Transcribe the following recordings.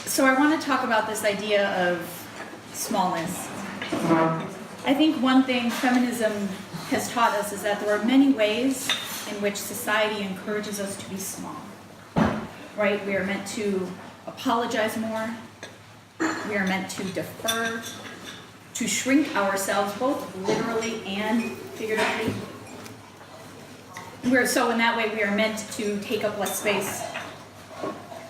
So I want to talk about this idea of smallness. I think one thing feminism has taught us is that there are many ways in which society encourages us to be small. Right? We are meant to apologize more. We are meant to defer, to shrink ourselves both literally and figuratively. So in that way, we are meant to take up less space.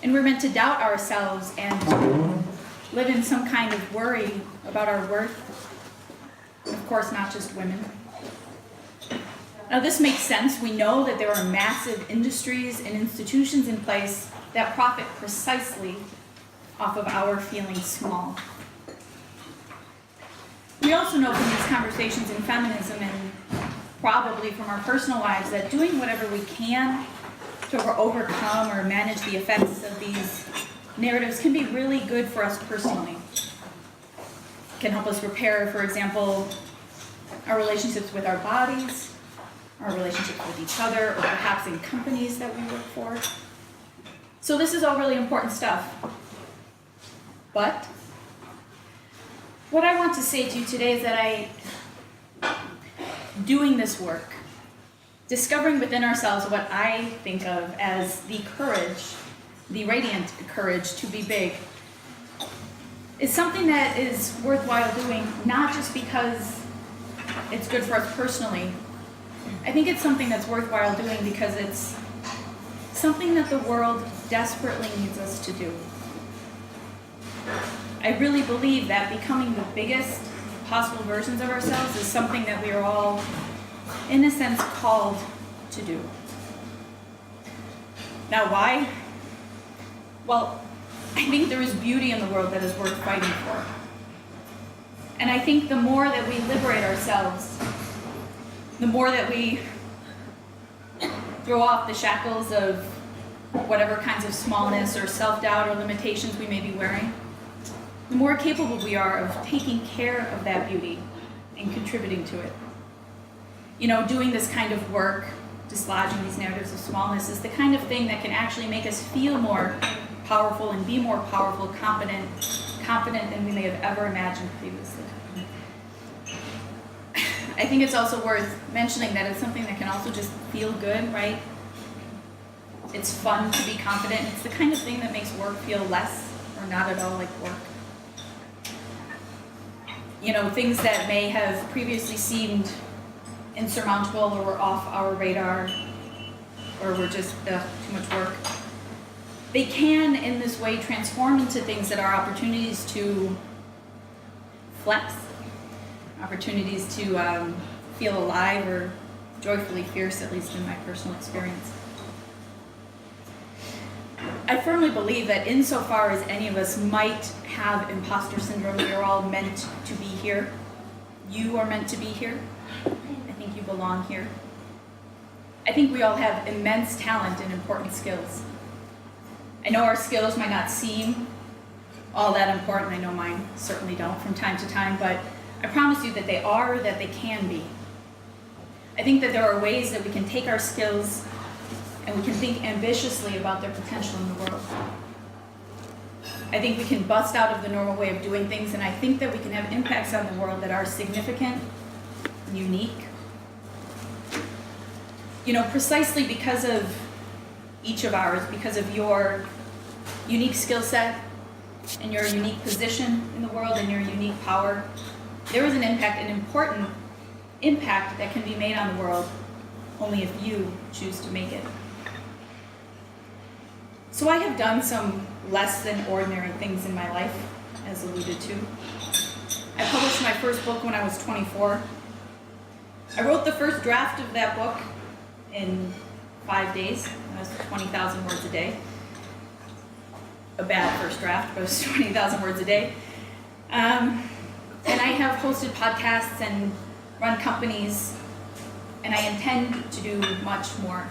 And we're meant to doubt ourselves and live in some kind of worry about our worth. Of course, not just women. Now, this makes sense. We know that there are massive industries and institutions in place that profit precisely off of our feeling small. We also know from these conversations in feminism and probably from our personal lives that doing whatever we can to overcome or manage the effects of these narratives can be really good for us personally. It can help us repair, for example, our relationships with our bodies, our relationships with each other, or perhaps in companies that we work for. So this is all really important stuff. But what I want to say to you today is that doing this work, discovering within ourselves what I think of as the courage, the radiant courage to be big, is something that is worthwhile doing, not just because it's good for us personally. I think it's something that's worthwhile doing because it's something that the world desperately needs us to do. I really believe that becoming the biggest possible versions of ourselves is something that we are all, in a sense, called to do. Now, why? Well, I think there is beauty in the world that is worth fighting for. And I think the more that we liberate ourselves, the more that we throw off the shackles of whatever kinds of smallness or self-doubt or limitations we may be wearing, the more capable we are of taking care of that beauty and contributing to it. You know, doing this kind of work, dislodging these narratives of smallness, is the kind of thing that can actually make us feel more powerful and be more powerful, confident than we may have ever imagined previously. I think it's also worth mentioning that it's something that can also just feel good, right? It's fun to be confident. It's the kind of thing that makes work feel less or not at all like work. You know, things that may have previously seemed insurmountable or were off our radar or were just too much work, they can in this way transform into things that are opportunities to flex, opportunities to feel alive or joyfully fierce, at least in my personal experience. I firmly believe that insofar as any of us might have imposter syndrome, we are all meant to be here. You are meant to be here. I think you belong here. I think we all have immense talent and important skills. I know our skills might not seem all that important. I know mine certainly don't from time to time, but I promise you that they are, that they can be. I think that there are ways that we can take our skills and we can think ambitiously about their potential in the world. I think we can bust out of the normal way of doing things, and I think that we can have impacts on the world that are significant, unique. You know, precisely because of each of ours, because of your unique skill set and your unique position in the world and your unique power, there is an impact, an important impact that can be made on the world only if you choose to make it. So I have done some less than ordinary things in my life, as alluded to. I published my first book when I was 24. I wrote the first draft of that book in 5 days. That was 20,000 words a day. A bad first draft, but it was 20,000 words a day. And I have hosted podcasts and run companies, and I intend to do much more.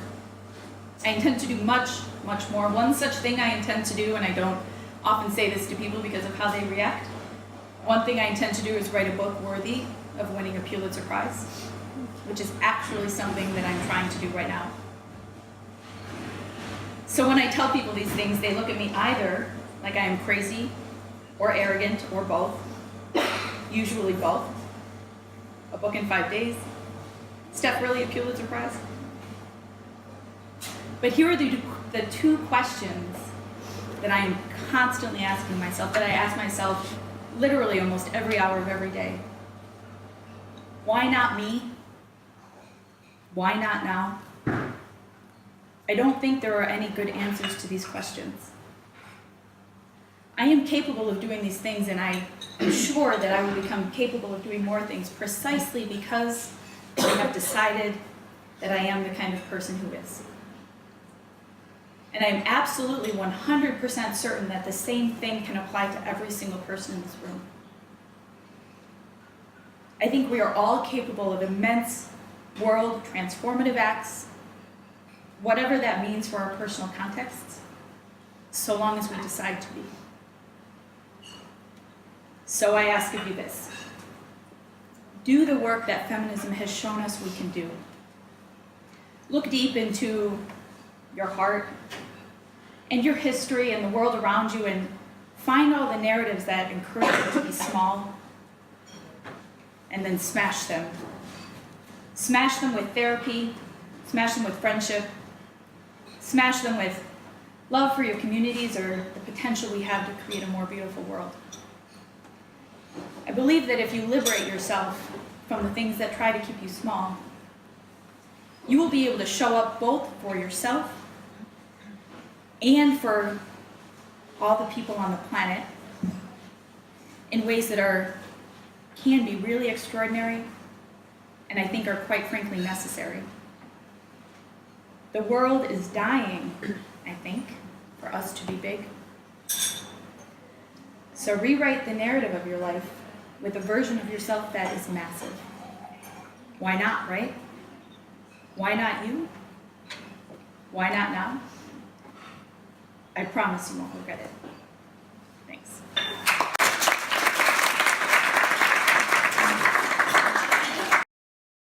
I intend to do much, much more. One such thing I intend to do, and I don't often say this to people because of how they react, one thing I intend to do is write a book worthy of winning a Pulitzer Prize, which is actually something that I'm trying to do right now. So when I tell people these things, they look at me either like I am crazy or arrogant or both, usually both. A book in 5 days. Steph, really a Pulitzer Prize? But here are the two questions that I am constantly asking myself, that I ask myself literally almost every hour of every day. Why not me? Why not now? I don't think there are any good answers to these questions. I am capable of doing these things, and I am sure that I will become capable of doing more things precisely because I have decided that I am the kind of person who is. And I am absolutely 100% certain that the same thing can apply to every single person in this room. I think we are all capable of immense world transformative acts, whatever that means for our personal contexts, so long as we decide to be. So I ask of you this. Do the work that feminism has shown us we can do. Look deep into your heart and your history and the world around you, and find all the narratives that encourage you to be small, and then smash them. Smash them with therapy, smash them with friendship, smash them with love for your communities or the potential we have to create a more beautiful world. I believe that if you liberate yourself from the things that try to keep you small, you will be able to show up both for yourself and for all the people on the planet in ways that can be really extraordinary, and I think are quite frankly necessary. The world is dying, I think, for us to be big. So rewrite the narrative of your life with a version of yourself that is massive. Why not, right? Why not you? Why not now? I promise you won't regret it.